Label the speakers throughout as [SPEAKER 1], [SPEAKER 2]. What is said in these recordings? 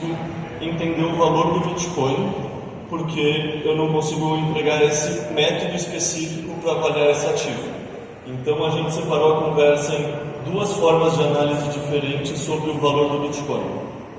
[SPEAKER 1] consigo entender o valor do Bitcoin, porque eu não consigo empregar esse método específico para avaliar esse ativo. Então a gente separou a conversa em duas formas de análise diferentes sobre o valor do Bitcoin.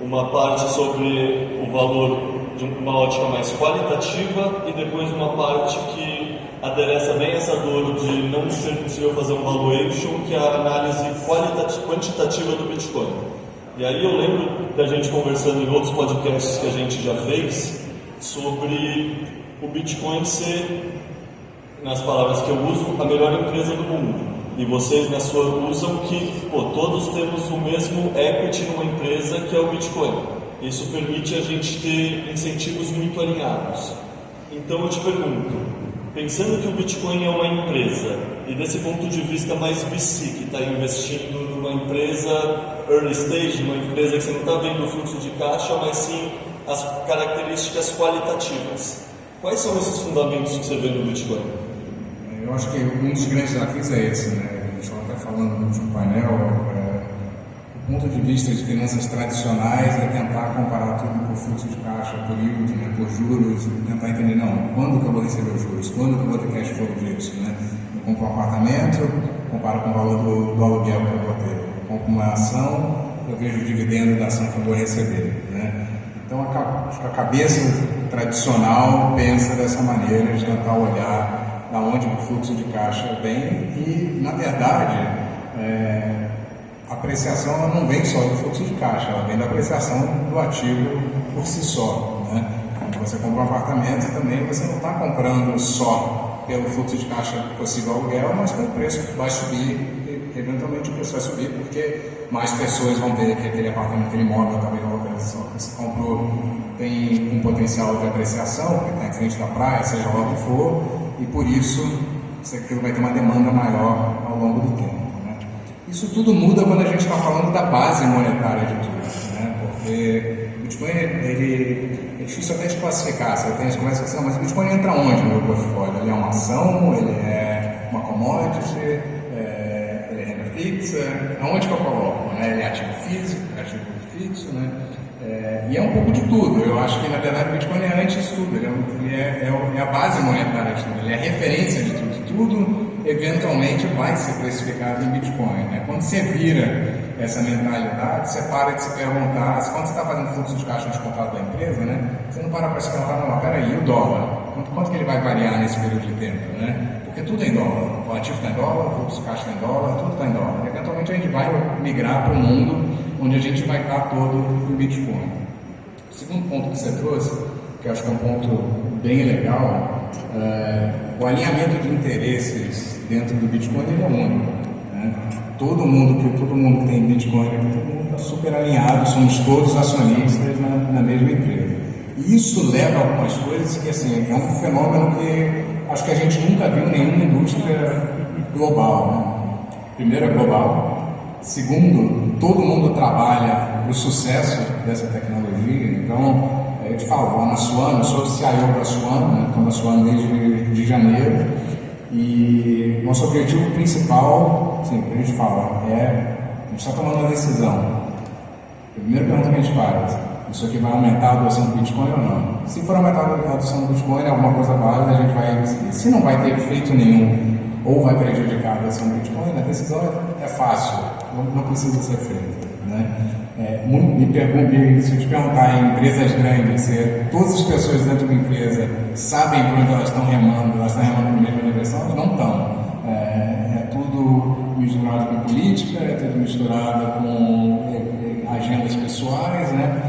[SPEAKER 1] Uma parte sobre o valor de uma ótica mais qualitativa e depois uma parte que adereça bem essa dor de não ser possível fazer um valuation, que é a análise quantitativa do Bitcoin. E aí eu lembro da gente conversando em outros podcasts que a gente já fez sobre o Bitcoin ser, nas palavras que eu uso, a melhor empresa do mundo. E vocês na sua usam que todos temos o mesmo equity numa empresa que é o Bitcoin. Isso permite a gente ter incentivos muito alinhados. Então eu te pergunto, pensando que o Bitcoin é uma empresa, e desse ponto de vista mais VC, que está investindo numa empresa early stage, uma empresa que você não está vendo o fluxo de caixa, mas sim as características qualitativas. Quais são esses fundamentos que você vê no Bitcoin?
[SPEAKER 2] Eu acho que um dos grandes desafios é esse, né? A gente estava até falando no último painel, do ponto de vista de finanças tradicionais é tentar comparar tudo por fluxo de caixa, por yield, né? Por juros, e tentar entender, quando que eu vou receber os juros, quando que eu vou ter cash flow disso, né? Eu compro um apartamento, comparo com o valor do aluguel que eu vou ter. Eu compro uma ação, eu vejo o dividendo da ação que eu vou receber, né? Então acho que a cabeça tradicional pensa dessa maneira de tentar olhar da onde o fluxo de caixa vem e, na verdade, a apreciação ela não vem só do fluxo de caixa, ela vem da apreciação do ativo por si só, né? Quando você compra um apartamento também, você não está comprando só pelo fluxo de caixa possível aluguel, mas pelo preço que vai subir, e eventualmente o preço vai subir porque mais pessoas vão ver que aquele apartamento, aquele imóvel está bem na localização que você comprou, tem um potencial de apreciação, porque está em frente da praia, seja lá o que for, e por isso aquilo vai ter uma demanda maior ao longo do tempo, né? Isso tudo muda quando a gente está falando da base monetária de tudo, né? Porque o Bitcoin é difícil até de classificar. Você tem as conversas assim, mas o Bitcoin entra onde no meu portfólio? Ele é uma ação, ele é uma commodity, ele é renda fixa, aonde que eu coloco, né? Ele é ativo físico, ativo fixo, né? E é um pouco de tudo. Eu acho que, na verdade, o Bitcoin é antes de tudo. Ele é a base monetária de tudo. Ele é a referência de tudo. Tudo, eventualmente, vai ser precificado em Bitcoin, né? Quando você vira essa mentalidade, você para de se perguntar, quando você está fazendo fluxo de caixa descontado da empresa, né? Você não para se perguntar, peraí, o dólar? Quanto que ele vai variar nesse período de tempo, né? Porque tudo é em dólar. O ativo está em dólar, o fluxo de caixa está em dólar, tudo está em dólar. E, eventualmente, a gente vai migrar para o mundo onde a gente vai estar todo em Bitcoin. O segundo ponto que você trouxe, que eu acho que é um ponto bem legal, o alinhamento de interesses dentro do Bitcoin é único, né? Todo mundo que tem Bitcoin, todo mundo está super alinhado, somos todos acionistas na mesma empresa. E isso leva a algumas coisas que, assim, é um fenômeno que acho que a gente nunca viu em nenhuma indústria global, né? Primeiro, é global. Segundo, todo mundo trabalha para o sucesso dessa tecnologia. Então, eu te falo, lá na Swan, eu sou CIO da Swan, né? Estou na Swan desde de janeiro, e nosso objetivo principal, assim, que a gente fala, a gente está tomando uma decisão. A primeira pergunta que a gente faz, isso aqui vai aumentar a adoção do Bitcoin ou não? Se for aumentar a adoção do Bitcoin, alguma coisa válida, a gente vai seguir. Se não vai ter efeito nenhum ou vai prejudicar a adoção do Bitcoin, a decisão é fácil, não precisa ser feita, né? Se eu te perguntar em empresas grandes, se todas as pessoas dentro da empresa sabem por onde elas estão remando na mesma direção, elas não estão. É tudo misturado com política, é tudo misturado com agendas pessoais, né?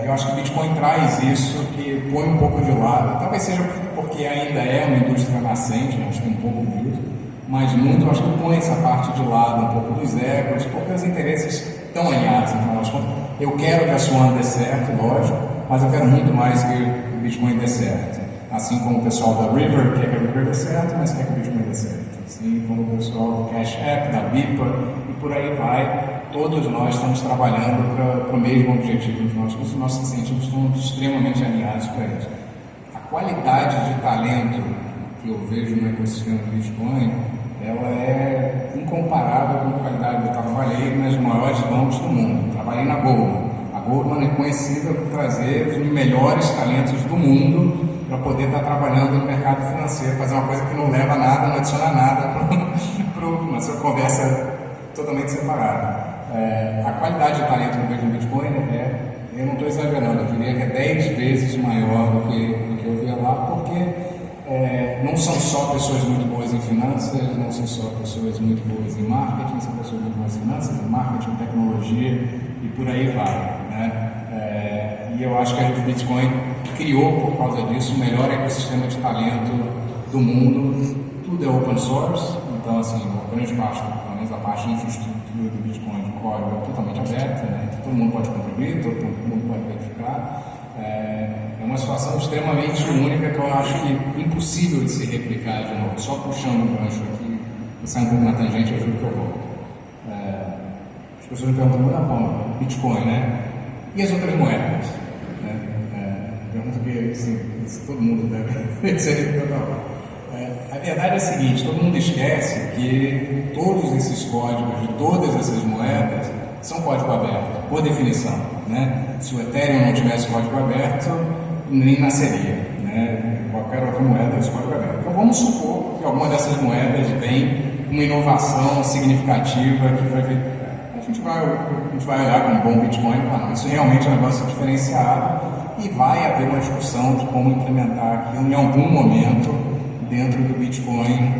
[SPEAKER 2] Eu acho que o Bitcoin traz isso, que põe um pouco de lado, talvez seja porque ainda é uma indústria nascente, acho que um pouco disso, mas muito, acho que põe essa parte de lado, um pouco dos egos, porque os interesses estão alinhados, no final das contas. Eu quero que a Swan dê certo, lógico, mas eu quero muito mais que o Bitcoin dê certo. Assim como o pessoal da River quer que a River dê certo, mas quer que o Bitcoin dê certo. Assim como o pessoal do Cash App, da BIPA, e por aí vai. Todos nós estamos trabalhando para o mesmo objetivo. Os nossos incentivos estão extremamente alinhados para isso. A qualidade de talento que eu vejo no ecossistema do Bitcoin, ela é incomparável com a qualidade. Eu trabalhei nas maiores bancos do mundo, trabalhei na Goldman. A Goldman é conhecida por trazer os melhores talentos do mundo para poder estar trabalhando no mercado financeiro, fazer uma coisa que não leva a nada, não adiciona nada para uma sua conversa totalmente separada. A qualidade de talento que eu vejo no Bitcoin eu não estou exagerando, eu diria que é 10 vezes maior do que eu via lá, porque não são só pessoas muito boas em finanças, não são só pessoas muito boas em marketing, são pessoas muito boas em finanças, em marketing, tecnologia e por aí vai, né? E eu acho que o Bitcoin criou, por causa disso, o melhor ecossistema de talento do mundo. Tudo é open source, então, assim, a grande parte, pelo menos a parte de infraestrutura do Bitcoin de código é totalmente aberta, né? Então, todo mundo pode contribuir, todo mundo pode verificar. É uma situação extremamente única que eu acho que impossível de se replicar de novo. Só puxando o gancho aqui, sai um pouco na tangente, eu juro que eu volto. As pessoas me perguntam, Bitcoin, né? E as outras moedas? Pergunta que assim, todo mundo deve ser total. A verdade é a seguinte, todo mundo esquece que todos esses códigos de todas essas moedas são código aberto, por definição, né? Se o Ethereum não tivesse código aberto, nem nasceria, né? Qualquer outra moeda é código aberto. Então vamos supor que alguma dessas moedas vem uma inovação significativa que vai vir. A gente vai olhar com um bom Bitcoin e falar, isso realmente é um negócio diferenciado e vai haver uma discussão de como implementar aquilo em algum momento dentro do Bitcoin,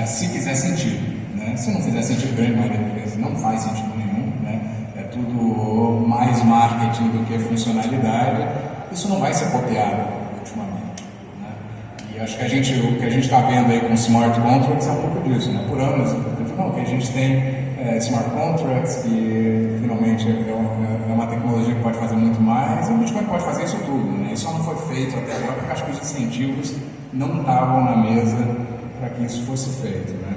[SPEAKER 2] se fizer sentido, né? Se não fizer sentido, grande maioria das vezes não faz sentido nenhum, né? É tudo mais marketing do que funcionalidade. Isso não vai ser copiado ultimamente, né? E acho que o que a gente está vendo aí com smart contracts é um pouco disso, né? Por anos, que a gente tem smart contracts, que finalmente é uma tecnologia que pode fazer muito mais, e o Bitcoin pode fazer isso tudo, né? Isso só não foi feito até agora porque acho que os incentivos não estavam na mesa para que isso fosse feito, né?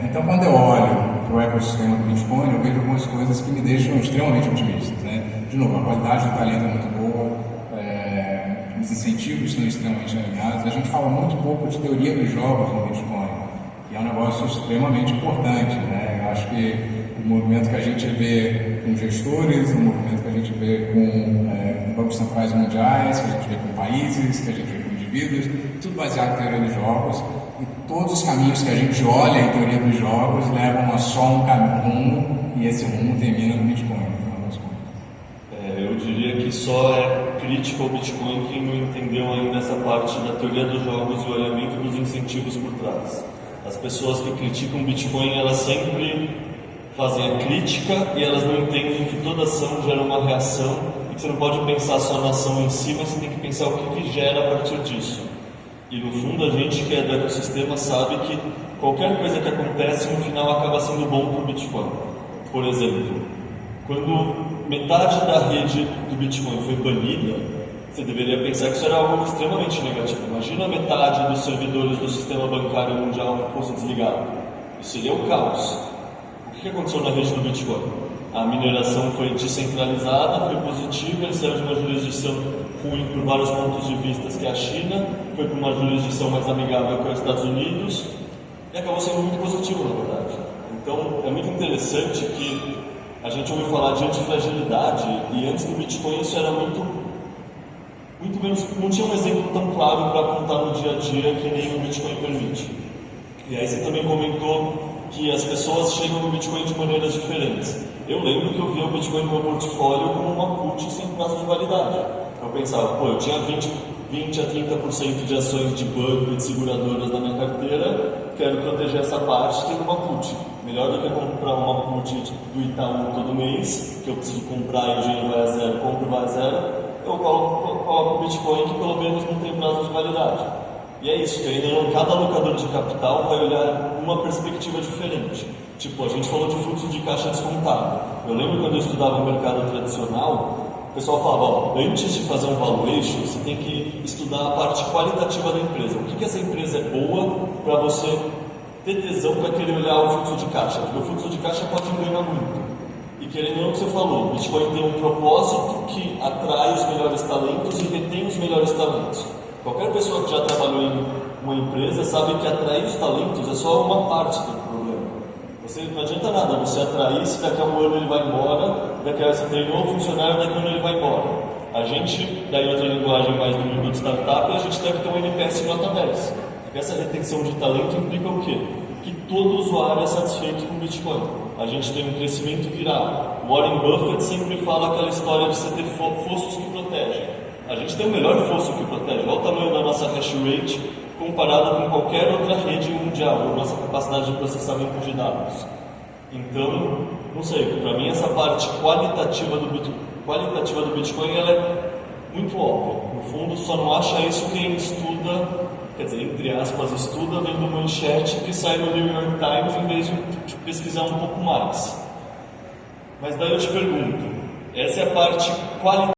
[SPEAKER 2] Então, quando eu olho para o ecossistema do Bitcoin, eu vejo algumas coisas que me deixam extremamente otimista, né? De novo, a qualidade do talento é muito boa, os incentivos estão extremamente alinhados. A gente fala muito pouco de teoria dos jogos no Bitcoin, que é um negócio extremamente importante, né? Eu acho que o movimento que a gente vê com gestores, o movimento que a gente vê com bancos centrais mundiais, que a gente vê com países, que a gente vê com indivíduos, tudo baseado em teoria dos jogos, e todos os caminhos que a gente olha em teoria dos jogos levam a só um rumo, e esse rumo termina no Bitcoin, no final das contas.
[SPEAKER 1] Eu diria que só é crítico ao Bitcoin quem não entendeu ainda essa parte da teoria dos jogos e o olhamento dos incentivos por trás. As pessoas que criticam o Bitcoin, elas sempre fazem a crítica e elas não entendem que toda ação gera uma reação e que você não pode pensar só na ação em si, mas você tem que pensar o que gera a partir disso. E no fundo a gente que é do ecossistema sabe que qualquer coisa que acontece no final acaba sendo bom para o Bitcoin. Por exemplo, quando metade da rede do Bitcoin foi banida, você deveria pensar que isso era algo extremamente negativo. Imagina metade dos servidores do sistema bancário mundial fosse desligado. Isso seria o caos. O que aconteceu na rede do Bitcoin? A mineração foi descentralizada, foi positiva, ele saiu de uma jurisdição ruim por vários pontos de vista, que é a China, foi para uma jurisdição mais amigável que é os Estados Unidos, e acabou sendo muito positivo, na verdade. Então, é muito interessante que a gente ouviu falar de antifragilidade, e antes do Bitcoin isso era muito menos, não tinha um exemplo tão claro para apontar no dia a dia que nem o Bitcoin permite. E aí você também comentou que as pessoas chegam no Bitcoin de maneiras diferentes. Eu lembro que eu via o Bitcoin no meu portfólio como uma put sem prazo de validade. Eu pensava, eu tinha 20 a 30% de ações de banco e de seguradoras na minha carteira, quero proteger essa parte tendo uma put. Melhor do que comprar uma put do Itaú todo mês, que eu preciso comprar e o dinheiro vai a zero, compro e vai a zero, eu coloco o Bitcoin que pelo menos não tem prazo de validade. E é isso, que ainda cada alocador de capital vai olhar uma perspectiva diferente. Tipo, a gente falou de fluxo de caixa descontado. Eu lembro quando eu estudava o mercado tradicional, o pessoal falava, antes de fazer um valuation, você tem que estudar a parte qualitativa da empresa. O que essa empresa é boa para você ter tesão para querer olhar o fluxo de caixa? Porque o fluxo de caixa pode enganar muito. E querendo ou não, o que você falou, o Bitcoin tem um propósito que atrai os melhores talentos e retém os melhores talentos. Qualquer pessoa que já trabalhou em uma empresa sabe que atrair os talentos é só uma parte do problema. Não adianta nada você atrair se daqui a um ano ele vai embora, daqui a você treinou o funcionário, daqui a ano ele vai embora. A gente, daí outra linguagem mais do mundo de startup, a gente deve ter um NPS nota 10. Essa retenção de talento implica o quê? Que todo usuário é satisfeito com o Bitcoin. A gente tem um crescimento viral. Warren Buffett sempre fala aquela história de você ter fossos que protegem. A gente tem o melhor fosso que protege. Olha o tamanho da nossa hash rate comparado com qualquer outra rede mundial, a nossa capacidade de processamento de dados. Então, não sei, para mim essa parte qualitativa do Bitcoin ela é muito óbvia. No fundo, só não acha isso quem estuda, quer dizer, entre aspas, estuda vendo manchete que sai no New York Times em vez de pesquisar um pouco mais. Mas daí eu te pergunto, essa é a parte qualitativa